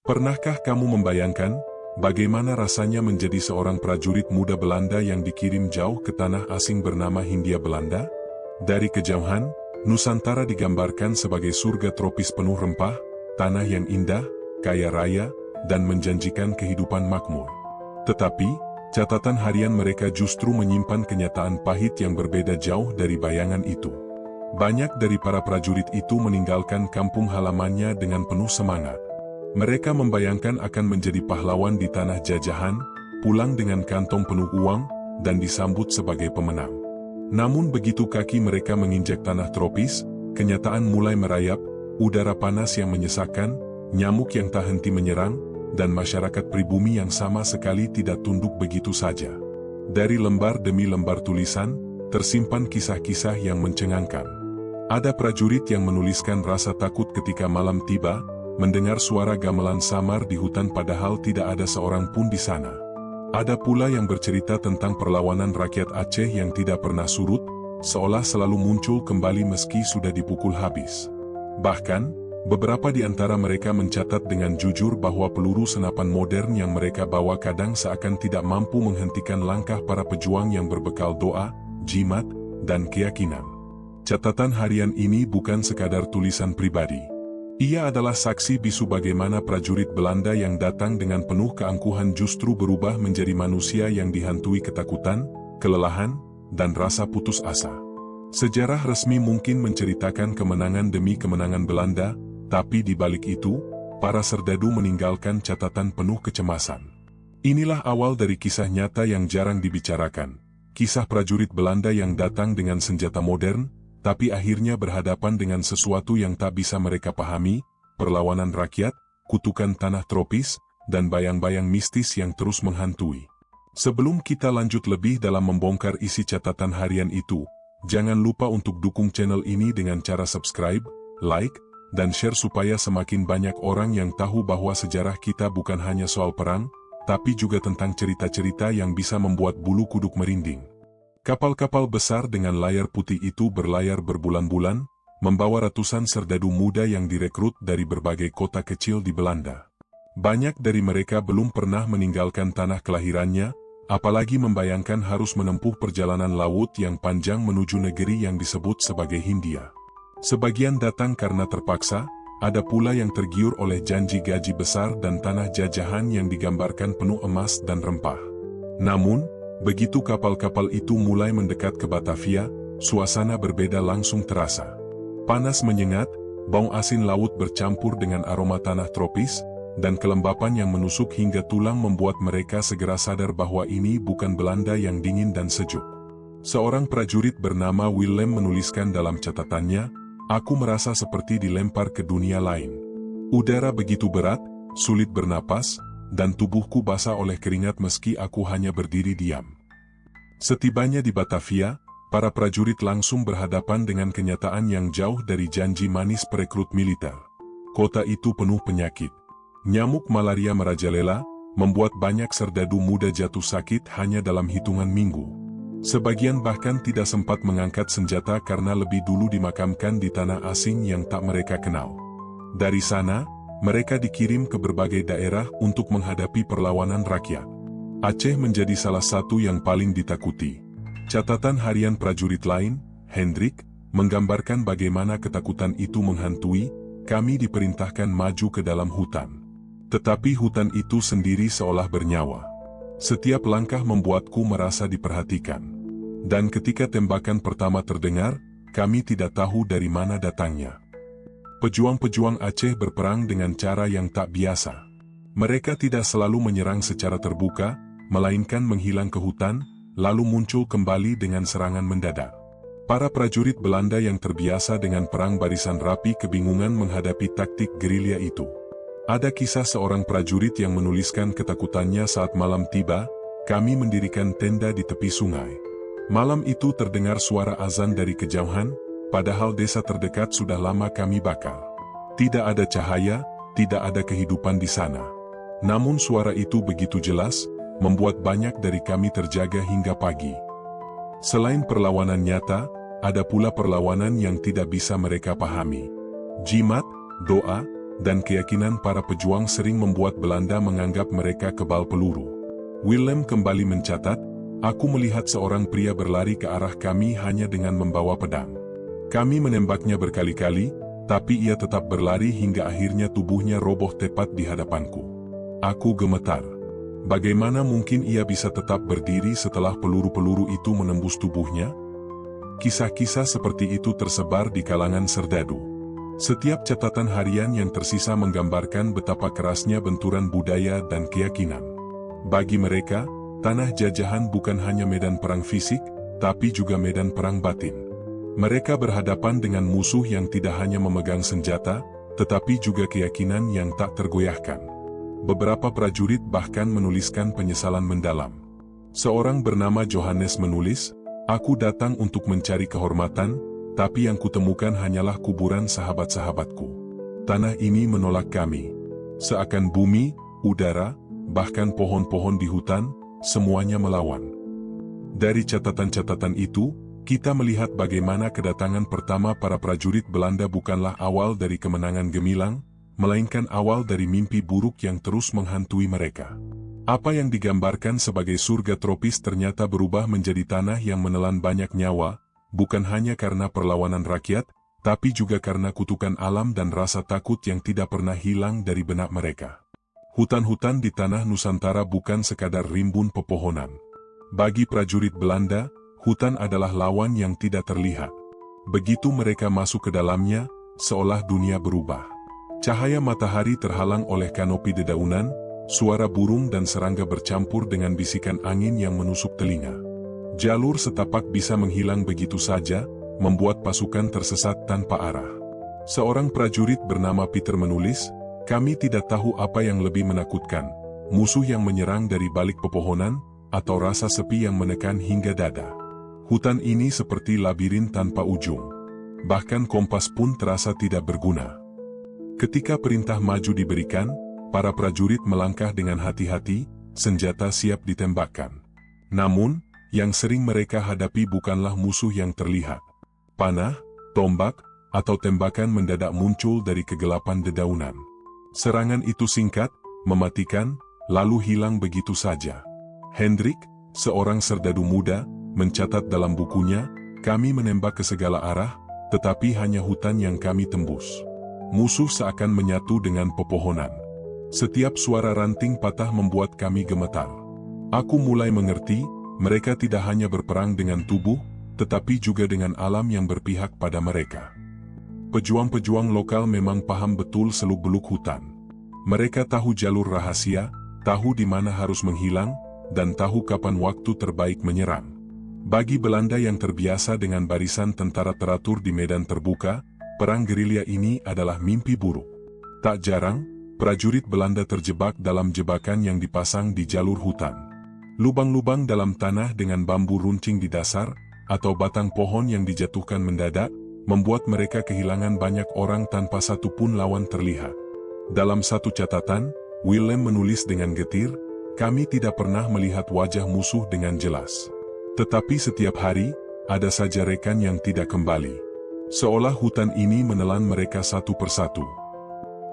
Pernahkah kamu membayangkan bagaimana rasanya menjadi seorang prajurit muda Belanda yang dikirim jauh ke tanah asing bernama Hindia Belanda? Dari kejauhan, Nusantara digambarkan sebagai surga tropis penuh rempah, tanah yang indah, kaya raya, dan menjanjikan kehidupan makmur. Tetapi, catatan harian mereka justru menyimpan kenyataan pahit yang berbeda jauh dari bayangan itu. Banyak dari para prajurit itu meninggalkan kampung halamannya dengan penuh semangat. Mereka membayangkan akan menjadi pahlawan di tanah jajahan, pulang dengan kantong penuh uang, dan disambut sebagai pemenang. Namun begitu kaki mereka menginjak tanah tropis, kenyataan mulai merayap, udara panas yang menyesakkan, nyamuk yang tak henti menyerang, dan masyarakat pribumi yang sama sekali tidak tunduk begitu saja. Dari lembar demi lembar tulisan, tersimpan kisah-kisah yang mencengangkan. Ada prajurit yang menuliskan rasa takut ketika malam tiba, mendengar suara gamelan samar di hutan padahal tidak ada seorang pun di sana. Ada pula yang bercerita tentang perlawanan rakyat Aceh yang tidak pernah surut, seolah selalu muncul kembali meski sudah dipukul habis. Bahkan, beberapa di antara mereka mencatat dengan jujur bahwa peluru senapan modern yang mereka bawa kadang seakan tidak mampu menghentikan langkah para pejuang yang berbekal doa, jimat, dan keyakinan. Catatan harian ini bukan sekadar tulisan pribadi. Ia adalah saksi bisu bagaimana prajurit Belanda yang datang dengan penuh keangkuhan justru berubah menjadi manusia yang dihantui ketakutan, kelelahan, dan rasa putus asa. Sejarah resmi mungkin menceritakan kemenangan demi kemenangan Belanda, tapi di balik itu, para serdadu meninggalkan catatan penuh kecemasan. Inilah awal dari kisah nyata yang jarang dibicarakan. Kisah prajurit Belanda yang datang dengan senjata modern, tapi akhirnya berhadapan dengan sesuatu yang tak bisa mereka pahami, perlawanan rakyat, kutukan tanah tropis, dan bayang-bayang mistis yang terus menghantui. Sebelum kita lanjut lebih dalam membongkar isi catatan harian itu, jangan lupa untuk dukung channel ini dengan cara subscribe, like, dan share supaya semakin banyak orang yang tahu bahwa sejarah kita bukan hanya soal perang, tapi juga tentang cerita-cerita yang bisa membuat bulu kuduk merinding. Kapal-kapal besar dengan layar putih itu berlayar berbulan-bulan, membawa ratusan serdadu muda yang direkrut dari berbagai kota kecil di Belanda. Banyak dari mereka belum pernah meninggalkan tanah kelahirannya, apalagi membayangkan harus menempuh perjalanan laut yang panjang menuju negeri yang disebut sebagai Hindia. Sebagian datang karena terpaksa, ada pula yang tergiur oleh janji gaji besar dan tanah jajahan yang digambarkan penuh emas dan rempah. Namun, begitu kapal-kapal itu mulai mendekat ke Batavia, suasana berbeda langsung terasa. Panas menyengat, bau asin laut bercampur dengan aroma tanah tropis, dan kelembapan yang menusuk hingga tulang membuat mereka segera sadar bahwa ini bukan Belanda yang dingin dan sejuk. Seorang prajurit bernama Willem menuliskan dalam catatannya, "Aku merasa seperti dilempar ke dunia lain. Udara begitu berat, sulit bernapas, dan tubuhku basah oleh keringat meski aku hanya berdiri diam." Setibanya di Batavia, para prajurit langsung berhadapan dengan kenyataan yang jauh dari janji manis perekrut militer. Kota itu penuh penyakit. Nyamuk malaria merajalela, membuat banyak serdadu muda jatuh sakit hanya dalam hitungan minggu. Sebagian bahkan tidak sempat mengangkat senjata karena lebih dulu dimakamkan di tanah asing yang tak mereka kenal. Dari sana, mereka dikirim ke berbagai daerah untuk menghadapi perlawanan rakyat. Aceh menjadi salah satu yang paling ditakuti. Catatan harian prajurit lain, Hendrik, menggambarkan bagaimana ketakutan itu menghantui. "Kami diperintahkan maju ke dalam hutan. Tetapi hutan itu sendiri seolah bernyawa. Setiap langkah membuatku merasa diperhatikan. Dan ketika tembakan pertama terdengar, kami tidak tahu dari mana datangnya." Pejuang-pejuang Aceh berperang dengan cara yang tak biasa. Mereka tidak selalu menyerang secara terbuka, melainkan menghilang ke hutan, lalu muncul kembali dengan serangan mendadak. Para prajurit Belanda yang terbiasa dengan perang barisan rapi kebingungan menghadapi taktik gerilya itu. Ada kisah seorang prajurit yang menuliskan ketakutannya saat malam tiba, "Kami mendirikan tenda di tepi sungai. Malam itu terdengar suara azan dari kejauhan, padahal desa terdekat sudah lama kami bakar. Tidak ada cahaya, tidak ada kehidupan di sana. Namun suara itu begitu jelas, membuat banyak dari kami terjaga hingga pagi." Selain perlawanan nyata, ada pula perlawanan yang tidak bisa mereka pahami. Jimat, doa, dan keyakinan para pejuang sering membuat Belanda menganggap mereka kebal peluru. Willem kembali mencatat, "Aku melihat seorang pria berlari ke arah kami hanya dengan membawa pedang. Kami menembaknya berkali-kali, tapi ia tetap berlari hingga akhirnya tubuhnya roboh tepat di hadapanku. Aku gemetar. Bagaimana mungkin ia bisa tetap berdiri setelah peluru-peluru itu menembus tubuhnya?" Kisah-kisah seperti itu tersebar di kalangan serdadu. Setiap catatan harian yang tersisa menggambarkan betapa kerasnya benturan budaya dan keyakinan. Bagi mereka, tanah jajahan bukan hanya medan perang fisik, tapi juga medan perang batin. Mereka berhadapan dengan musuh yang tidak hanya memegang senjata, tetapi juga keyakinan yang tak tergoyahkan. Beberapa prajurit bahkan menuliskan penyesalan mendalam. Seorang bernama Johannes menulis, "Aku datang untuk mencari kehormatan, tapi yang kutemukan hanyalah kuburan sahabat-sahabatku. Tanah ini menolak kami. Seakan bumi, udara, bahkan pohon-pohon di hutan, semuanya melawan." Dari catatan-catatan itu, kita melihat bagaimana kedatangan pertama para prajurit Belanda bukanlah awal dari kemenangan gemilang, melainkan awal dari mimpi buruk yang terus menghantui mereka. Apa yang digambarkan sebagai surga tropis ternyata berubah menjadi tanah yang menelan banyak nyawa, bukan hanya karena perlawanan rakyat, tapi juga karena kutukan alam dan rasa takut yang tidak pernah hilang dari benak mereka. Hutan-hutan di tanah Nusantara bukan sekadar rimbun pepohonan. Bagi prajurit Belanda, hutan adalah lawan yang tidak terlihat. Begitu mereka masuk ke dalamnya, seolah dunia berubah. Cahaya matahari terhalang oleh kanopi dedaunan, suara burung dan serangga bercampur dengan bisikan angin yang menusuk telinga. Jalur setapak bisa menghilang begitu saja, membuat pasukan tersesat tanpa arah. Seorang prajurit bernama Peter menulis, "Kami tidak tahu apa yang lebih menakutkan, musuh yang menyerang dari balik pepohonan, atau rasa sepi yang menekan hingga dada. Hutan ini seperti labirin tanpa ujung. Bahkan kompas pun terasa tidak berguna." Ketika perintah maju diberikan, para prajurit melangkah dengan hati-hati, senjata siap ditembakkan. Namun, yang sering mereka hadapi bukanlah musuh yang terlihat. Panah, tombak, atau tembakan mendadak muncul dari kegelapan dedaunan. Serangan itu singkat, mematikan, lalu hilang begitu saja. Hendrik, seorang serdadu muda, mencatat dalam bukunya, "Kami menembak ke segala arah, tetapi hanya hutan yang kami tembus. Musuh seakan menyatu dengan pepohonan. Setiap suara ranting patah membuat kami gemetar. Aku mulai mengerti, mereka tidak hanya berperang dengan tubuh, tetapi juga dengan alam yang berpihak pada mereka." Pejuang-pejuang lokal memang paham betul seluk-beluk hutan. Mereka tahu jalur rahasia, tahu di mana harus menghilang, dan tahu kapan waktu terbaik menyerang. Bagi Belanda yang terbiasa dengan barisan tentara teratur di medan terbuka, perang gerilya ini adalah mimpi buruk. Tak jarang, prajurit Belanda terjebak dalam jebakan yang dipasang di jalur hutan. Lubang-lubang dalam tanah dengan bambu runcing di dasar, atau batang pohon yang dijatuhkan mendadak, membuat mereka kehilangan banyak orang tanpa satu pun lawan terlihat. Dalam satu catatan, Willem menulis dengan getir, "Kami tidak pernah melihat wajah musuh dengan jelas. Tetapi setiap hari, ada saja rekan yang tidak kembali. Seolah hutan ini menelan mereka satu persatu."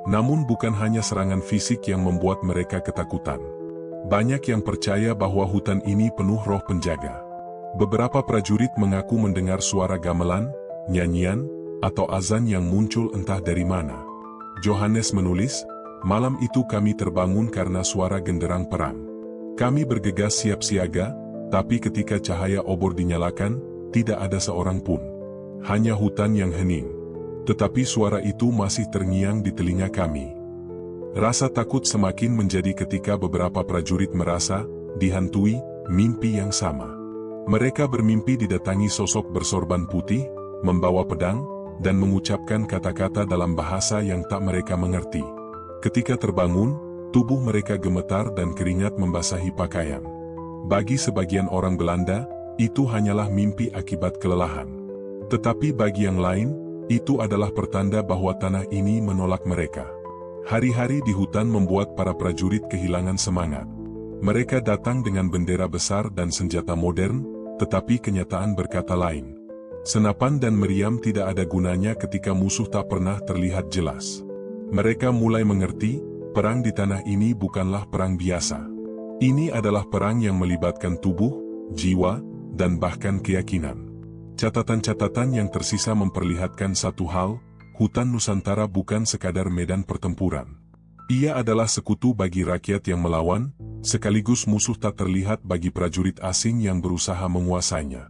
Namun bukan hanya serangan fisik yang membuat mereka ketakutan. Banyak yang percaya bahwa hutan ini penuh roh penjaga. Beberapa prajurit mengaku mendengar suara gamelan, nyanyian, atau azan yang muncul entah dari mana. Johannes menulis, "Malam itu kami terbangun karena suara genderang perang. Kami bergegas siap siaga, tapi ketika cahaya obor dinyalakan, tidak ada seorang pun. Hanya hutan yang hening. Tetapi suara itu masih terngiang di telinga kami." Rasa takut semakin menjadi ketika beberapa prajurit merasa dihantui mimpi yang sama. Mereka bermimpi didatangi sosok bersorban putih, membawa pedang, dan mengucapkan kata-kata dalam bahasa yang tak mereka mengerti. Ketika terbangun, tubuh mereka gemetar dan keringat membasahi pakaian. Bagi sebagian orang Belanda, itu hanyalah mimpi akibat kelelahan. Tetapi bagi yang lain, itu adalah pertanda bahwa tanah ini menolak mereka. Hari-hari di hutan membuat para prajurit kehilangan semangat. Mereka datang dengan bendera besar dan senjata modern, tetapi kenyataan berkata lain. Senapan dan meriam tidak ada gunanya ketika musuh tak pernah terlihat jelas. Mereka mulai mengerti, perang di tanah ini bukanlah perang biasa. Ini adalah perang yang melibatkan tubuh, jiwa, dan bahkan keyakinan. Catatan-catatan yang tersisa memperlihatkan satu hal, hutan Nusantara bukan sekadar medan pertempuran. Ia adalah sekutu bagi rakyat yang melawan, sekaligus musuh tak terlihat bagi prajurit asing yang berusaha menguasainya.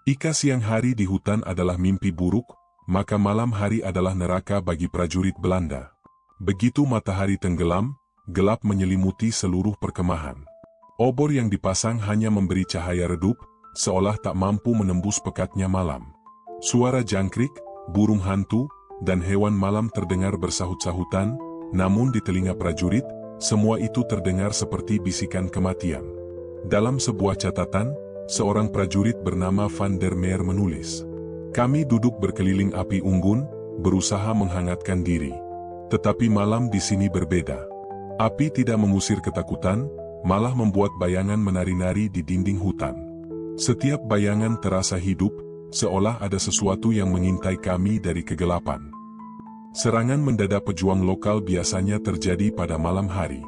Jika siang hari di hutan adalah mimpi buruk, maka malam hari adalah neraka bagi prajurit Belanda. Begitu matahari tenggelam, gelap menyelimuti seluruh perkemahan. Obor yang dipasang hanya memberi cahaya redup, seolah tak mampu menembus pekatnya malam. Suara jangkrik, burung hantu, dan hewan malam terdengar bersahut-sahutan, namun di telinga prajurit, semua itu terdengar seperti bisikan kematian. Dalam sebuah catatan, seorang prajurit bernama Van der Meer menulis, "Kami duduk berkeliling api unggun, berusaha menghangatkan diri. Tetapi malam di sini berbeda. Api tidak mengusir ketakutan, malah membuat bayangan menari-nari di dinding hutan. Setiap bayangan terasa hidup, seolah ada sesuatu yang mengintai kami dari kegelapan." Serangan mendadak pejuang lokal biasanya terjadi pada malam hari.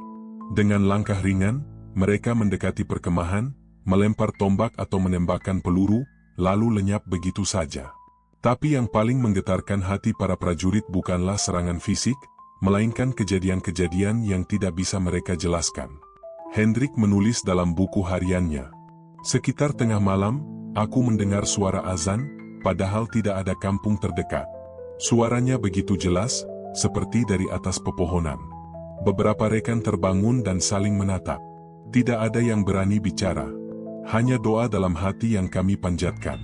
Dengan langkah ringan, mereka mendekati perkemahan, melempar tombak atau menembakkan peluru, lalu lenyap begitu saja. Tapi yang paling menggetarkan hati para prajurit bukanlah serangan fisik, melainkan kejadian-kejadian yang tidak bisa mereka jelaskan. Hendrik menulis dalam buku hariannya, "Sekitar tengah malam, aku mendengar suara azan, padahal tidak ada kampung terdekat. Suaranya begitu jelas, seperti dari atas pepohonan. Beberapa rekan terbangun dan saling menatap. Tidak ada yang berani bicara. Hanya doa dalam hati yang kami panjatkan."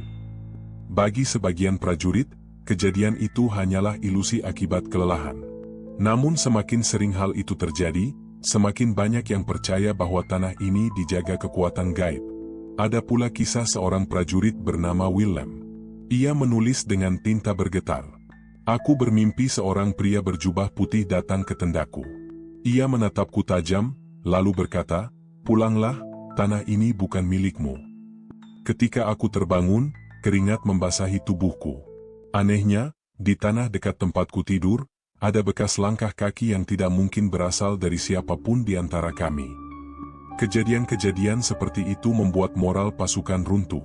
Bagi sebagian prajurit, kejadian itu hanyalah ilusi akibat kelelahan. Namun semakin sering hal itu terjadi, semakin banyak yang percaya bahwa tanah ini dijaga kekuatan gaib. Ada pula kisah seorang prajurit bernama Willem. Ia menulis dengan tinta bergetar, "Aku bermimpi seorang pria berjubah putih datang ke tendaku. Ia menatapku tajam, lalu berkata, 'Pulanglah, tanah ini bukan milikmu.' Ketika aku terbangun, keringat membasahi tubuhku. Anehnya, di tanah dekat tempatku tidur, ada bekas langkah kaki yang tidak mungkin berasal dari siapapun di antara kami." Kejadian-kejadian seperti itu membuat moral pasukan runtuh.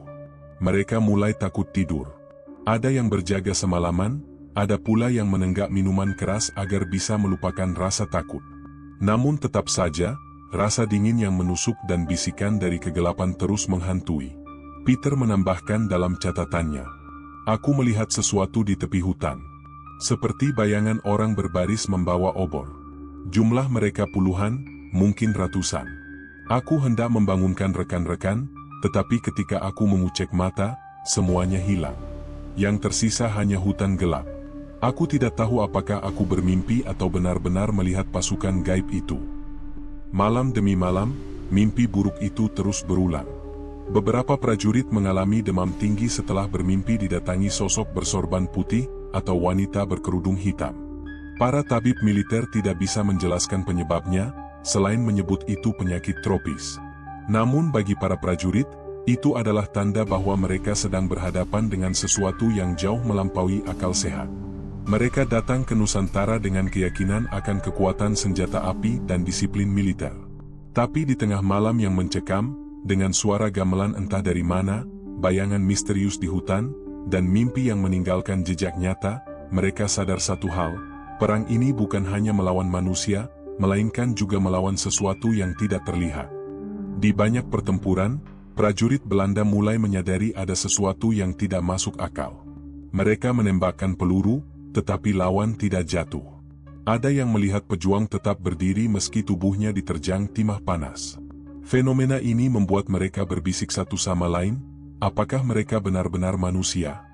Mereka mulai takut tidur. Ada yang berjaga semalaman, ada pula yang menenggak minuman keras agar bisa melupakan rasa takut. Namun tetap saja, rasa dingin yang menusuk dan bisikan dari kegelapan terus menghantui. Peter menambahkan dalam catatannya, "Aku melihat sesuatu di tepi hutan. Seperti bayangan orang berbaris membawa obor. Jumlah mereka puluhan, mungkin ratusan. Aku hendak membangunkan rekan-rekan, tetapi ketika aku mengucek mata, semuanya hilang. Yang tersisa hanya hutan gelap. Aku tidak tahu apakah aku bermimpi atau benar-benar melihat pasukan gaib itu." Malam demi malam, mimpi buruk itu terus berulang. Beberapa prajurit mengalami demam tinggi setelah bermimpi didatangi sosok bersorban putih atau wanita berkerudung hitam. Para tabib militer tidak bisa menjelaskan penyebabnya, selain menyebut itu penyakit tropis. Namun bagi para prajurit, itu adalah tanda bahwa mereka sedang berhadapan dengan sesuatu yang jauh melampaui akal sehat. Mereka datang ke Nusantara dengan keyakinan akan kekuatan senjata api dan disiplin militer. Tapi di tengah malam yang mencekam, dengan suara gamelan entah dari mana, bayangan misterius di hutan, dan mimpi yang meninggalkan jejak nyata, mereka sadar satu hal, perang ini bukan hanya melawan manusia, melainkan juga melawan sesuatu yang tidak terlihat. Di banyak pertempuran, prajurit Belanda mulai menyadari ada sesuatu yang tidak masuk akal. Mereka menembakkan peluru, tetapi lawan tidak jatuh. Ada yang melihat pejuang tetap berdiri meski tubuhnya diterjang timah panas. Fenomena ini membuat mereka berbisik satu sama lain, apakah mereka benar-benar manusia?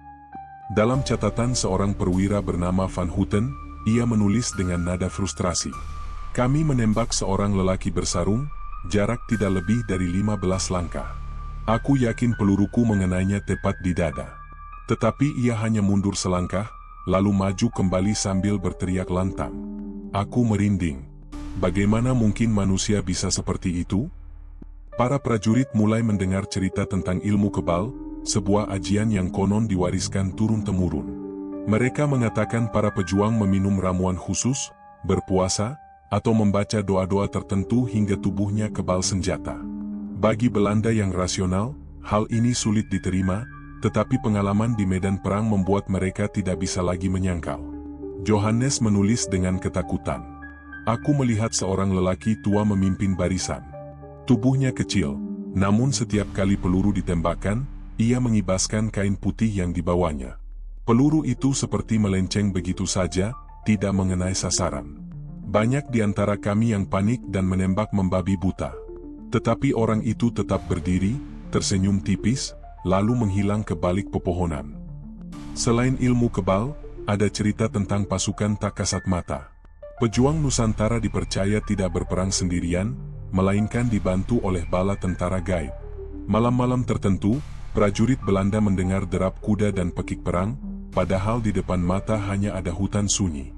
Dalam catatan seorang perwira bernama Van Houten, ia menulis dengan nada frustrasi, "Kami menembak seorang lelaki bersarung, jarak tidak lebih dari 15 langkah. Aku yakin peluruku mengenainya tepat di dada. Tetapi ia hanya mundur selangkah, lalu maju kembali sambil berteriak lantang. Aku merinding. Bagaimana mungkin manusia bisa seperti itu?" Para prajurit mulai mendengar cerita tentang ilmu kebal, sebuah ajian yang konon diwariskan turun-temurun. Mereka mengatakan para pejuang meminum ramuan khusus, berpuasa, atau membaca doa-doa tertentu hingga tubuhnya kebal senjata. Bagi Belanda yang rasional, hal ini sulit diterima, tetapi pengalaman di medan perang membuat mereka tidak bisa lagi menyangkal. Johannes menulis dengan ketakutan. Aku melihat seorang lelaki tua memimpin barisan. Tubuhnya kecil, namun setiap kali peluru ditembakkan, ia mengibaskan kain putih yang dibawanya. Peluru itu seperti melenceng begitu saja, tidak mengenai sasaran. Banyak di antara kami yang panik dan menembak membabi buta. Tetapi orang itu tetap berdiri, tersenyum tipis, lalu menghilang ke balik pepohonan. Selain ilmu kebal, ada cerita tentang pasukan tak kasat mata. Pejuang Nusantara dipercaya tidak berperang sendirian, melainkan dibantu oleh bala tentara gaib. Malam-malam tertentu, prajurit Belanda mendengar derap kuda dan pekik perang, padahal di depan mata hanya ada hutan sunyi.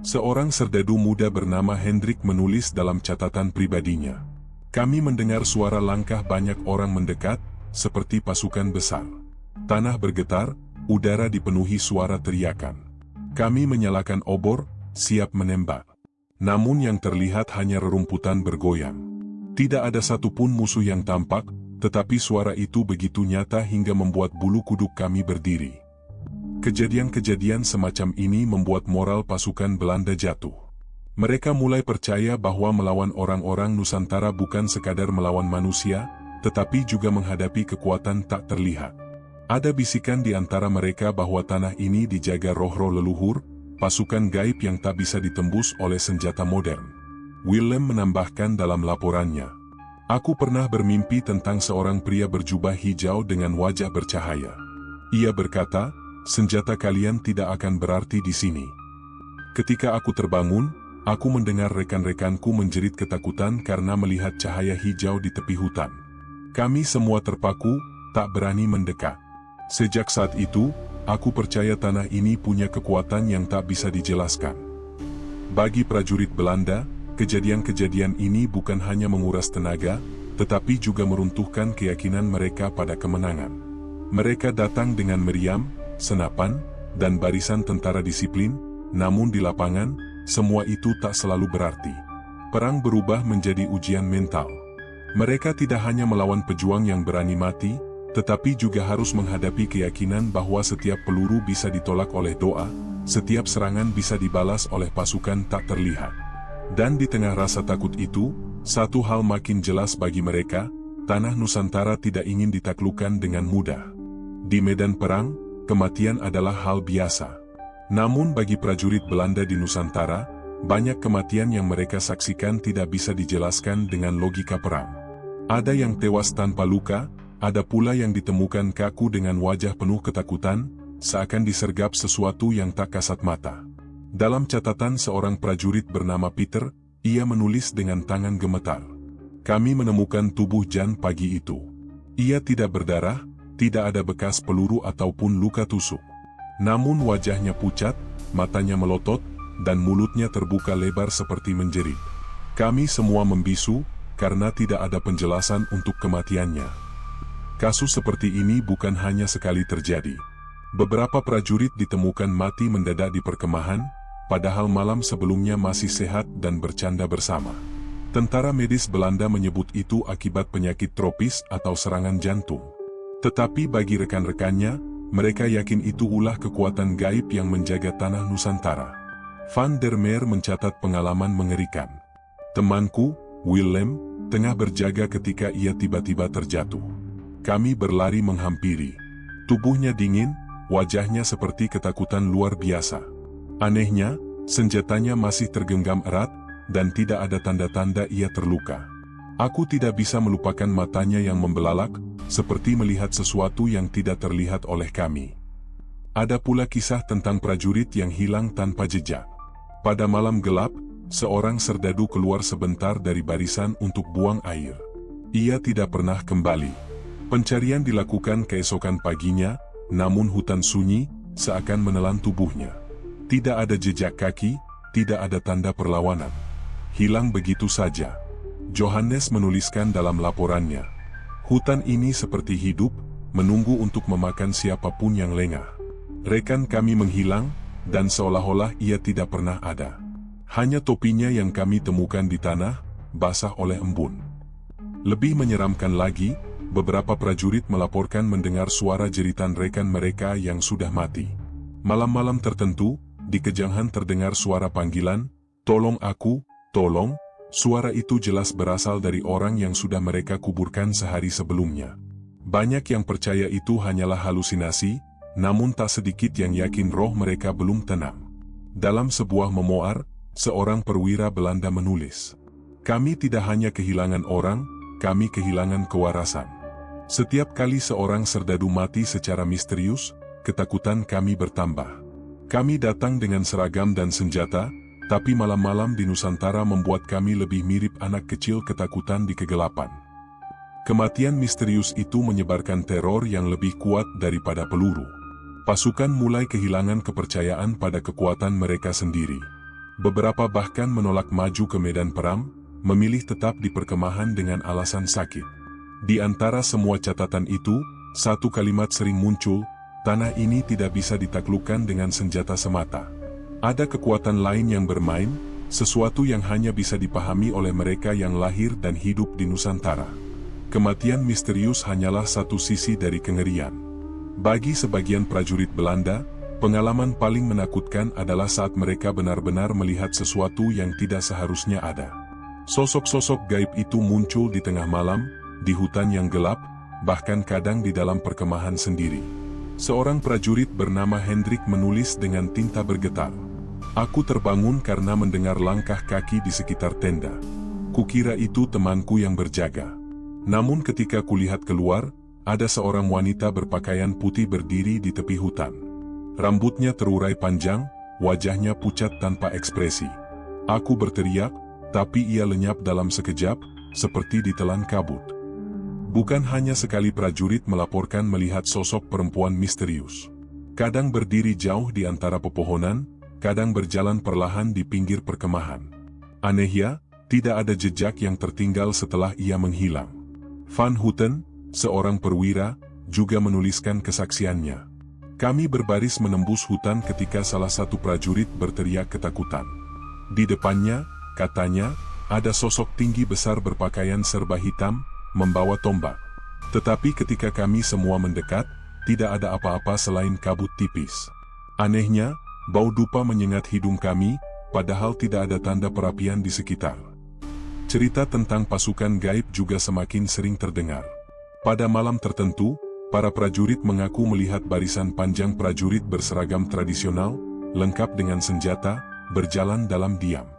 Seorang serdadu muda bernama Hendrik menulis dalam catatan pribadinya. Kami mendengar suara langkah banyak orang mendekat, seperti pasukan besar. Tanah bergetar, udara dipenuhi suara teriakan. Kami menyalakan obor, siap menembak. Namun yang terlihat hanya rerumputan bergoyang. Tidak ada satupun musuh yang tampak, tetapi suara itu begitu nyata hingga membuat bulu kuduk kami berdiri. Kejadian-kejadian semacam ini membuat moral pasukan Belanda jatuh. Mereka mulai percaya bahwa melawan orang-orang Nusantara bukan sekadar melawan manusia, tetapi juga menghadapi kekuatan tak terlihat. Ada bisikan di antara mereka bahwa tanah ini dijaga roh-roh leluhur, pasukan gaib yang tak bisa ditembus oleh senjata modern. Willem menambahkan dalam laporannya, "Aku pernah bermimpi tentang seorang pria berjubah hijau dengan wajah bercahaya. Ia berkata, senjata kalian tidak akan berarti di sini." Ketika aku terbangun, aku mendengar rekan-rekanku menjerit ketakutan karena melihat cahaya hijau di tepi hutan. Kami semua terpaku, tak berani mendekat. Sejak saat itu, aku percaya tanah ini punya kekuatan yang tak bisa dijelaskan. Bagi prajurit Belanda, kejadian-kejadian ini bukan hanya menguras tenaga, tetapi juga meruntuhkan keyakinan mereka pada kemenangan. Mereka datang dengan meriam, senapan, dan barisan tentara disiplin, namun di lapangan, semua itu tak selalu berarti. Perang berubah menjadi ujian mental. Mereka tidak hanya melawan pejuang yang berani mati, tetapi juga harus menghadapi keyakinan bahwa setiap peluru bisa ditolak oleh doa, setiap serangan bisa dibalas oleh pasukan tak terlihat. Dan di tengah rasa takut itu, satu hal makin jelas bagi mereka, tanah Nusantara tidak ingin ditaklukkan dengan mudah. Di medan perang, kematian adalah hal biasa. Namun bagi prajurit Belanda di Nusantara, banyak kematian yang mereka saksikan tidak bisa dijelaskan dengan logika perang. Ada yang tewas tanpa luka, ada pula yang ditemukan kaku dengan wajah penuh ketakutan, seakan disergap sesuatu yang tak kasat mata. Dalam catatan seorang prajurit bernama Peter, ia menulis dengan tangan gemetar. Kami menemukan tubuh Jan pagi itu. Ia tidak berdarah, tidak ada bekas peluru ataupun luka tusuk. Namun wajahnya pucat, matanya melotot, dan mulutnya terbuka lebar seperti menjerit. Kami semua membisu, karena tidak ada penjelasan untuk kematiannya. Kasus seperti ini bukan hanya sekali terjadi. Beberapa prajurit ditemukan mati mendadak di perkemahan, padahal malam sebelumnya masih sehat dan bercanda bersama. Tentara medis Belanda menyebut itu akibat penyakit tropis atau serangan jantung. Tetapi bagi rekan-rekannya, mereka yakin itu ulah kekuatan gaib yang menjaga tanah Nusantara. Van der Meer mencatat pengalaman mengerikan. Temanku, Willem, tengah berjaga ketika ia tiba-tiba terjatuh. Kami berlari menghampiri. Tubuhnya dingin, wajahnya seperti ketakutan luar biasa. Anehnya, senjatanya masih tergenggam erat, dan tidak ada tanda-tanda ia terluka. Aku tidak bisa melupakan matanya yang membelalak, seperti melihat sesuatu yang tidak terlihat oleh kami. Ada pula kisah tentang prajurit yang hilang tanpa jejak. Pada malam gelap, seorang serdadu keluar sebentar dari barisan untuk buang air. Ia tidak pernah kembali. Pencarian dilakukan keesokan paginya, namun hutan sunyi, seakan menelan tubuhnya. Tidak ada jejak kaki, tidak ada tanda perlawanan. Hilang begitu saja. Johannes menuliskan dalam laporannya, hutan ini seperti hidup, menunggu untuk memakan siapapun yang lengah. Rekan kami menghilang, dan seolah-olah ia tidak pernah ada. Hanya topinya yang kami temukan di tanah, basah oleh embun. Lebih menyeramkan lagi, beberapa prajurit melaporkan mendengar suara jeritan rekan mereka yang sudah mati. Malam-malam tertentu, di kejauhan terdengar suara panggilan, "Tolong aku, tolong." Suara itu jelas berasal dari orang yang sudah mereka kuburkan sehari sebelumnya. Banyak yang percaya itu hanyalah halusinasi, namun tak sedikit yang yakin roh mereka belum tenang. Dalam sebuah memoir, seorang perwira Belanda menulis, "Kami tidak hanya kehilangan orang, kami kehilangan kewarasan. Setiap kali seorang serdadu mati secara misterius, ketakutan kami bertambah. Kami datang dengan seragam dan senjata, tapi malam-malam di Nusantara membuat kami lebih mirip anak kecil ketakutan di kegelapan." Kematian misterius itu menyebarkan teror yang lebih kuat daripada peluru. Pasukan mulai kehilangan kepercayaan pada kekuatan mereka sendiri. Beberapa bahkan menolak maju ke medan perang, memilih tetap di perkemahan dengan alasan sakit. Di antara semua catatan itu, satu kalimat sering muncul, "Tanah ini tidak bisa ditaklukkan dengan senjata semata. Ada kekuatan lain yang bermain, sesuatu yang hanya bisa dipahami oleh mereka yang lahir dan hidup di Nusantara." Kematian misterius hanyalah satu sisi dari kengerian. Bagi sebagian prajurit Belanda, pengalaman paling menakutkan adalah saat mereka benar-benar melihat sesuatu yang tidak seharusnya ada. Sosok-sosok gaib itu muncul di tengah malam, di hutan yang gelap, bahkan kadang di dalam perkemahan sendiri. Seorang prajurit bernama Hendrik menulis dengan tinta bergetar, "Aku terbangun karena mendengar langkah kaki di sekitar tenda. Kukira itu temanku yang berjaga. Namun ketika kulihat keluar, ada seorang wanita berpakaian putih berdiri di tepi hutan. Rambutnya terurai panjang, wajahnya pucat tanpa ekspresi. Aku berteriak, tapi ia lenyap dalam sekejap, seperti ditelan kabut." Bukan hanya sekali prajurit melaporkan melihat sosok perempuan misterius. Kadang berdiri jauh di antara pepohonan, kadang berjalan perlahan di pinggir perkemahan. Anehnya, tidak ada jejak yang tertinggal setelah ia menghilang. Van Houten, seorang perwira, juga menuliskan kesaksiannya. "Kami berbaris menembus hutan ketika salah satu prajurit berteriak ketakutan. Di depannya, katanya, ada sosok tinggi besar berpakaian serba hitam, membawa tombak. Tetapi ketika kami semua mendekat, tidak ada apa-apa selain kabut tipis. Anehnya, bau dupa menyengat hidung kami, padahal tidak ada tanda perapian di sekitar." Cerita tentang pasukan gaib juga semakin sering terdengar. Pada malam tertentu, para prajurit mengaku melihat barisan panjang prajurit berseragam tradisional, lengkap dengan senjata, berjalan dalam diam.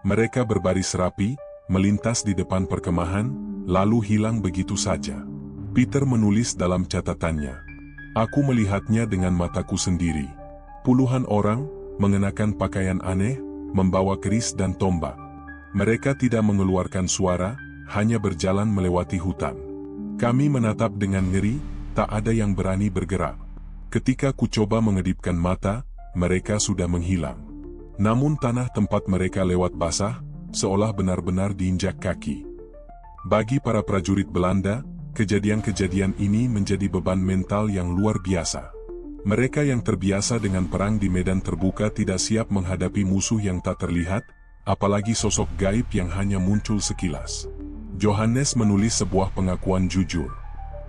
Mereka berbaris rapi, melintas di depan perkemahan, lalu hilang begitu saja. Peter menulis dalam catatannya, "Aku melihatnya dengan mataku sendiri. Puluhan orang, mengenakan pakaian aneh, membawa keris dan tombak. Mereka tidak mengeluarkan suara, hanya berjalan melewati hutan. Kami menatap dengan ngeri, tak ada yang berani bergerak. Ketika ku coba mengedipkan mata, mereka sudah menghilang. Namun tanah tempat mereka lewat basah, seolah benar-benar diinjak kaki." Bagi para prajurit Belanda, kejadian-kejadian ini menjadi beban mental yang luar biasa. Mereka yang terbiasa dengan perang di medan terbuka tidak siap menghadapi musuh yang tak terlihat, apalagi sosok gaib yang hanya muncul sekilas. Johannes menulis sebuah pengakuan jujur.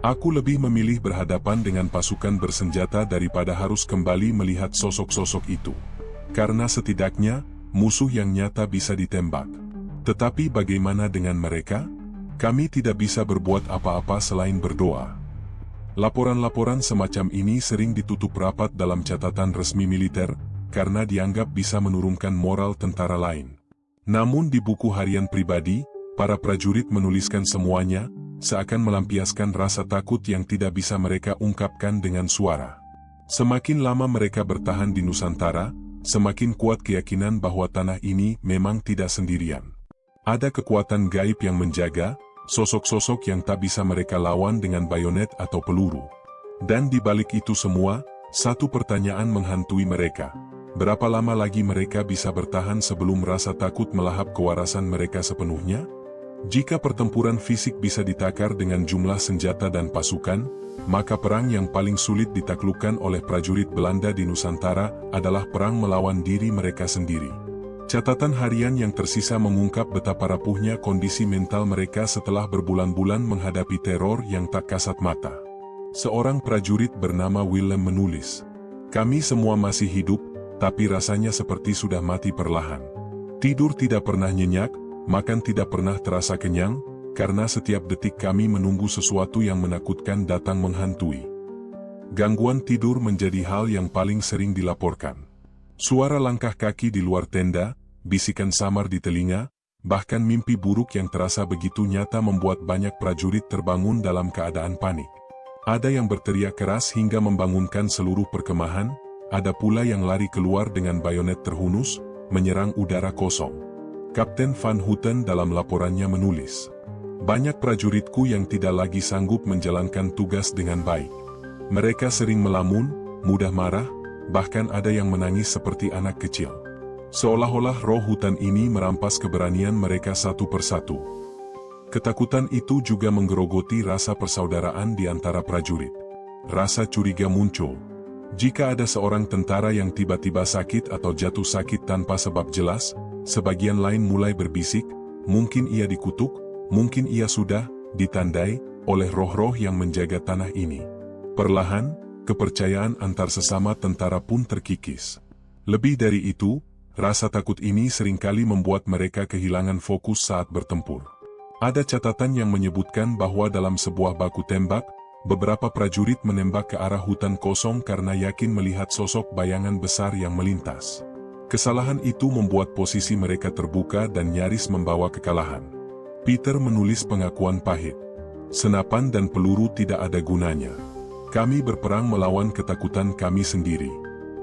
"Aku lebih memilih berhadapan dengan pasukan bersenjata daripada harus kembali melihat sosok-sosok itu. Karena setidaknya, musuh yang nyata bisa ditembak. Tetapi bagaimana dengan mereka? Kami tidak bisa berbuat apa-apa selain berdoa." Laporan-laporan semacam ini sering ditutup rapat dalam catatan resmi militer, karena dianggap bisa menurunkan moral tentara lain. Namun di buku harian pribadi, para prajurit menuliskan semuanya, seakan melampiaskan rasa takut yang tidak bisa mereka ungkapkan dengan suara. Semakin lama mereka bertahan di Nusantara, semakin kuat keyakinan bahwa tanah ini memang tidak sendirian. Ada kekuatan gaib yang menjaga, sosok-sosok yang tak bisa mereka lawan dengan bayonet atau peluru. Dan di balik itu semua, satu pertanyaan menghantui mereka. Berapa lama lagi mereka bisa bertahan sebelum rasa takut melahap kewarasan mereka sepenuhnya? Jika pertempuran fisik bisa ditakar dengan jumlah senjata dan pasukan, maka perang yang paling sulit ditaklukkan oleh prajurit Belanda di Nusantara adalah perang melawan diri mereka sendiri. Catatan harian yang tersisa mengungkap betapa rapuhnya kondisi mental mereka setelah berbulan-bulan menghadapi teror yang tak kasat mata. Seorang prajurit bernama Willem menulis, "Kami semua masih hidup, tapi rasanya seperti sudah mati perlahan. Tidur tidak pernah nyenyak, makan tidak pernah terasa kenyang, karena setiap detik kami menunggu sesuatu yang menakutkan datang menghantui." Gangguan tidur menjadi hal yang paling sering dilaporkan. Suara langkah kaki di luar tenda, bisikan samar di telinga, bahkan mimpi buruk yang terasa begitu nyata membuat banyak prajurit terbangun dalam keadaan panik. Ada yang berteriak keras hingga membangunkan seluruh perkemahan, ada pula yang lari keluar dengan bayonet terhunus, menyerang udara kosong. Kapten Van Houten dalam laporannya menulis, "Banyak prajuritku yang tidak lagi sanggup menjalankan tugas dengan baik. Mereka sering melamun, mudah marah, bahkan ada yang menangis seperti anak kecil. Seolah-olah roh hutan ini merampas keberanian mereka satu persatu." Ketakutan itu juga menggerogoti rasa persaudaraan di antara prajurit. Rasa curiga muncul. Jika ada seorang tentara yang tiba-tiba sakit atau jatuh sakit tanpa sebab jelas, sebagian lain mulai berbisik, mungkin ia dikutuk, mungkin ia sudah ditandai oleh roh-roh yang menjaga tanah ini. Perlahan, kepercayaan antar sesama tentara pun terkikis. Lebih dari itu, rasa takut ini seringkali membuat mereka kehilangan fokus saat bertempur. Ada catatan yang menyebutkan bahwa dalam sebuah baku tembak, beberapa prajurit menembak ke arah hutan kosong karena yakin melihat sosok bayangan besar yang melintas. Kesalahan itu membuat posisi mereka terbuka dan nyaris membawa kekalahan. Peter menulis pengakuan pahit. "Senapan dan peluru tidak ada gunanya. Kami berperang melawan ketakutan kami sendiri.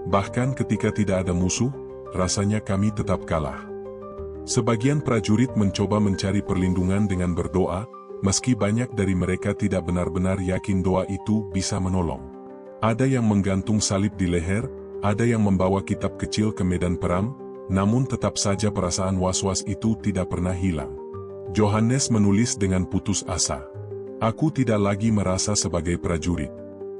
Bahkan ketika tidak ada musuh, rasanya kami tetap kalah." Sebagian prajurit mencoba mencari perlindungan dengan berdoa, meski banyak dari mereka tidak benar-benar yakin doa itu bisa menolong. Ada yang menggantung salib di leher, ada yang membawa kitab kecil ke medan perang, namun tetap saja perasaan was-was itu tidak pernah hilang. Johannes menulis dengan putus asa, "Aku tidak lagi merasa sebagai prajurit.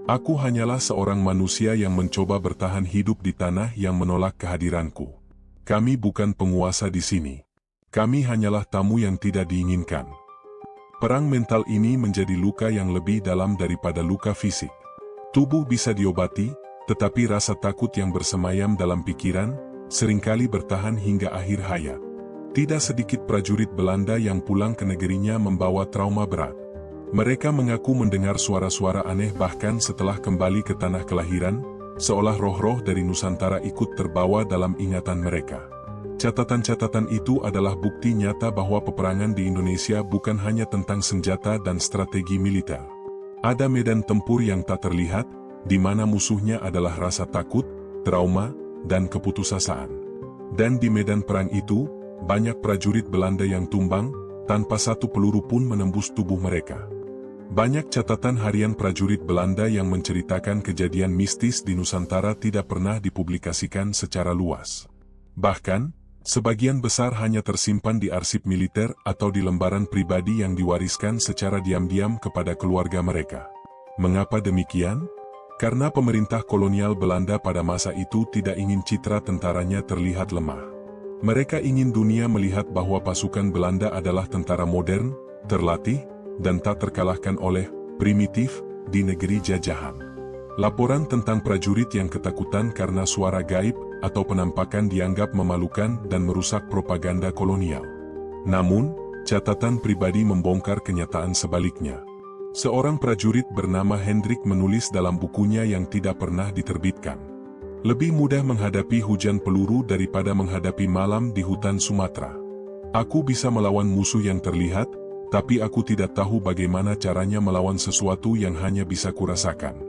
Aku hanyalah seorang manusia yang mencoba bertahan hidup di tanah yang menolak kehadiranku. Kami bukan penguasa di sini. Kami hanyalah tamu yang tidak diinginkan." Perang mental ini menjadi luka yang lebih dalam daripada luka fisik. Tubuh bisa diobati, tetapi rasa takut yang bersemayam dalam pikiran, seringkali bertahan hingga akhir hayat. Tidak sedikit prajurit Belanda yang pulang ke negerinya membawa trauma berat. Mereka mengaku mendengar suara-suara aneh bahkan setelah kembali ke tanah kelahiran, seolah roh-roh dari Nusantara ikut terbawa dalam ingatan mereka. Catatan-catatan itu adalah bukti nyata bahwa peperangan di Indonesia bukan hanya tentang senjata dan strategi militer. Ada medan tempur yang tak terlihat, di mana musuhnya adalah rasa takut, trauma, dan keputusasaan. Dan di medan perang itu, banyak prajurit Belanda yang tumbang, tanpa satu peluru pun menembus tubuh mereka. Banyak catatan harian prajurit Belanda yang menceritakan kejadian mistis di Nusantara tidak pernah dipublikasikan secara luas. Bahkan, sebagian besar hanya tersimpan di arsip militer atau di lembaran pribadi yang diwariskan secara diam-diam kepada keluarga mereka. Mengapa demikian? Karena pemerintah kolonial Belanda pada masa itu tidak ingin citra tentaranya terlihat lemah. Mereka ingin dunia melihat bahwa pasukan Belanda adalah tentara modern, terlatih, dan tak terkalahkan oleh primitif di negeri jajahan. Laporan tentang prajurit yang ketakutan karena suara gaib atau penampakan dianggap memalukan dan merusak propaganda kolonial. Namun, catatan pribadi membongkar kenyataan sebaliknya. Seorang prajurit bernama Hendrik menulis dalam bukunya yang tidak pernah diterbitkan, "Lebih mudah menghadapi hujan peluru daripada menghadapi malam di hutan Sumatera. Aku bisa melawan musuh yang terlihat, tapi aku tidak tahu bagaimana caranya melawan sesuatu yang hanya bisa kurasakan."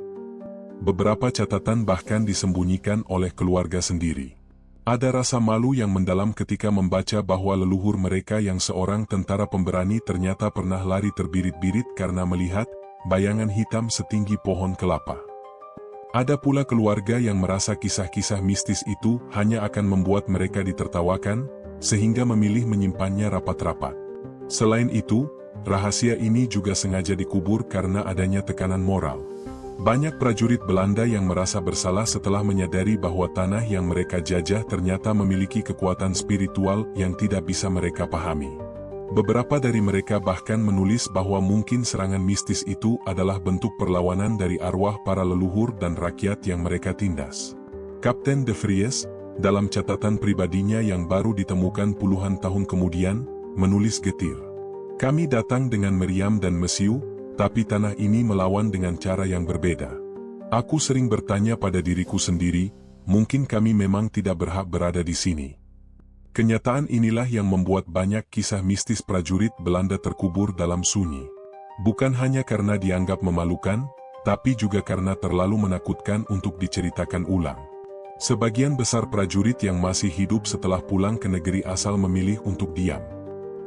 Beberapa catatan bahkan disembunyikan oleh keluarga sendiri. Ada rasa malu yang mendalam ketika membaca bahwa leluhur mereka yang seorang tentara pemberani ternyata pernah lari terbirit-birit karena melihat bayangan hitam setinggi pohon kelapa. Ada pula keluarga yang merasa kisah-kisah mistis itu hanya akan membuat mereka ditertawakan, sehingga memilih menyimpannya rapat-rapat. Selain itu, rahasia ini juga sengaja dikubur karena adanya tekanan moral. Banyak prajurit Belanda yang merasa bersalah setelah menyadari bahwa tanah yang mereka jajah ternyata memiliki kekuatan spiritual yang tidak bisa mereka pahami. Beberapa dari mereka bahkan menulis bahwa mungkin serangan mistis itu adalah bentuk perlawanan dari arwah para leluhur dan rakyat yang mereka tindas. Kapten de Vries, dalam catatan pribadinya yang baru ditemukan puluhan tahun kemudian, menulis getir. Kami datang dengan meriam dan mesiu, tapi tanah ini melawan dengan cara yang berbeda. Aku sering bertanya pada diriku sendiri, mungkin kami memang tidak berhak berada di sini. Kenyataan inilah yang membuat banyak kisah mistis prajurit Belanda terkubur dalam sunyi. Bukan hanya karena dianggap memalukan, tapi juga karena terlalu menakutkan untuk diceritakan ulang. Sebagian besar prajurit yang masih hidup setelah pulang ke negeri asal memilih untuk diam.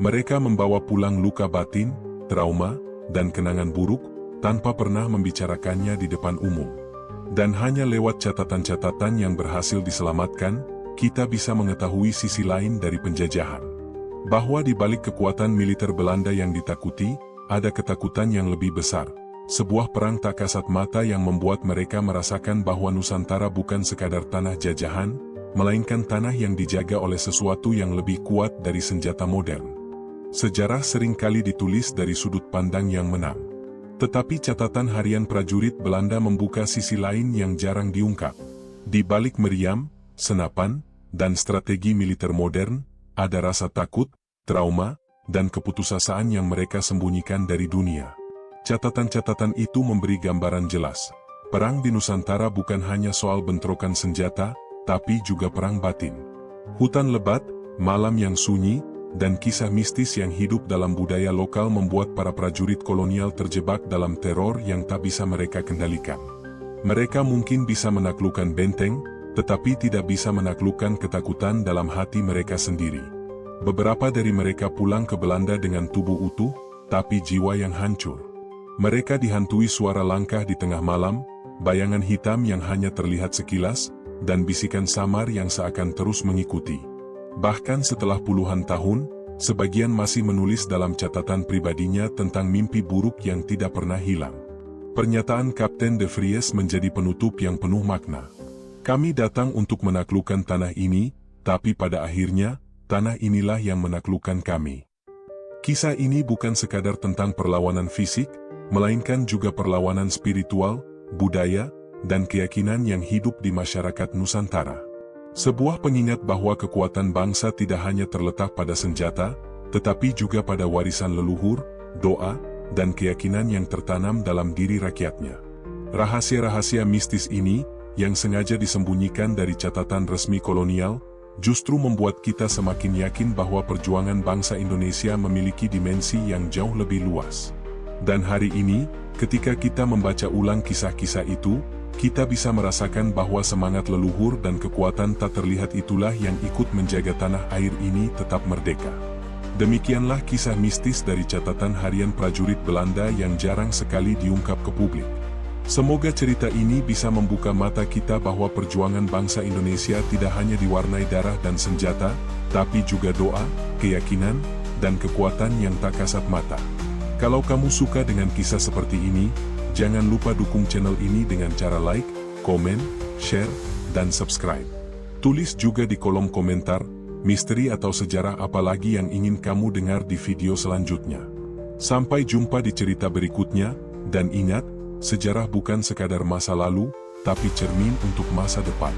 Mereka membawa pulang luka batin, trauma, dan kenangan buruk, tanpa pernah membicarakannya di depan umum. Dan hanya lewat catatan-catatan yang berhasil diselamatkan, kita bisa mengetahui sisi lain dari penjajahan. Bahwa di balik kekuatan militer Belanda yang ditakuti, ada ketakutan yang lebih besar. Sebuah perang tak kasat mata yang membuat mereka merasakan bahwa Nusantara bukan sekadar tanah jajahan, melainkan tanah yang dijaga oleh sesuatu yang lebih kuat dari senjata modern. Sejarah seringkali ditulis dari sudut pandang yang menang. Tetapi catatan harian prajurit Belanda membuka sisi lain yang jarang diungkap. Di balik meriam, senapan, dan strategi militer modern, ada rasa takut, trauma, dan keputusasaan yang mereka sembunyikan dari dunia. Catatan-catatan itu memberi gambaran jelas. Perang di Nusantara bukan hanya soal bentrokan senjata, tapi juga perang batin. Hutan lebat, malam yang sunyi, dan kisah mistis yang hidup dalam budaya lokal membuat para prajurit kolonial terjebak dalam teror yang tak bisa mereka kendalikan. Mereka mungkin bisa menaklukkan benteng, tetapi tidak bisa menaklukkan ketakutan dalam hati mereka sendiri. Beberapa dari mereka pulang ke Belanda dengan tubuh utuh, tapi jiwa yang hancur. Mereka dihantui suara langkah di tengah malam, bayangan hitam yang hanya terlihat sekilas, dan bisikan samar yang seakan terus mengikuti. Bahkan setelah puluhan tahun, sebagian masih menulis dalam catatan pribadinya tentang mimpi buruk yang tidak pernah hilang. Pernyataan Kapten de Vries menjadi penutup yang penuh makna. Kami datang untuk menaklukkan tanah ini, tapi pada akhirnya, tanah inilah yang menaklukkan kami. Kisah ini bukan sekadar tentang perlawanan fisik, melainkan juga perlawanan spiritual, budaya, dan keyakinan yang hidup di masyarakat Nusantara. Sebuah pengingat bahwa kekuatan bangsa tidak hanya terletak pada senjata, tetapi juga pada warisan leluhur, doa, dan keyakinan yang tertanam dalam diri rakyatnya. Rahasia-rahasia mistis ini, yang sengaja disembunyikan dari catatan resmi kolonial, justru membuat kita semakin yakin bahwa perjuangan bangsa Indonesia memiliki dimensi yang jauh lebih luas. Dan hari ini, ketika kita membaca ulang kisah-kisah itu, kita bisa merasakan bahwa semangat leluhur dan kekuatan tak terlihat itulah yang ikut menjaga tanah air ini tetap merdeka. Demikianlah kisah mistis dari catatan harian prajurit Belanda yang jarang sekali diungkap ke publik. Semoga cerita ini bisa membuka mata kita bahwa perjuangan bangsa Indonesia tidak hanya diwarnai darah dan senjata, tapi juga doa, keyakinan, dan kekuatan yang tak kasat mata. Kalau kamu suka dengan kisah seperti ini, jangan lupa dukung channel ini dengan cara like, komen, share, dan subscribe. Tulis juga di kolom komentar, misteri atau sejarah apa lagi yang ingin kamu dengar di video selanjutnya. Sampai jumpa di cerita berikutnya, dan ingat, sejarah bukan sekadar masa lalu, tapi cermin untuk masa depan.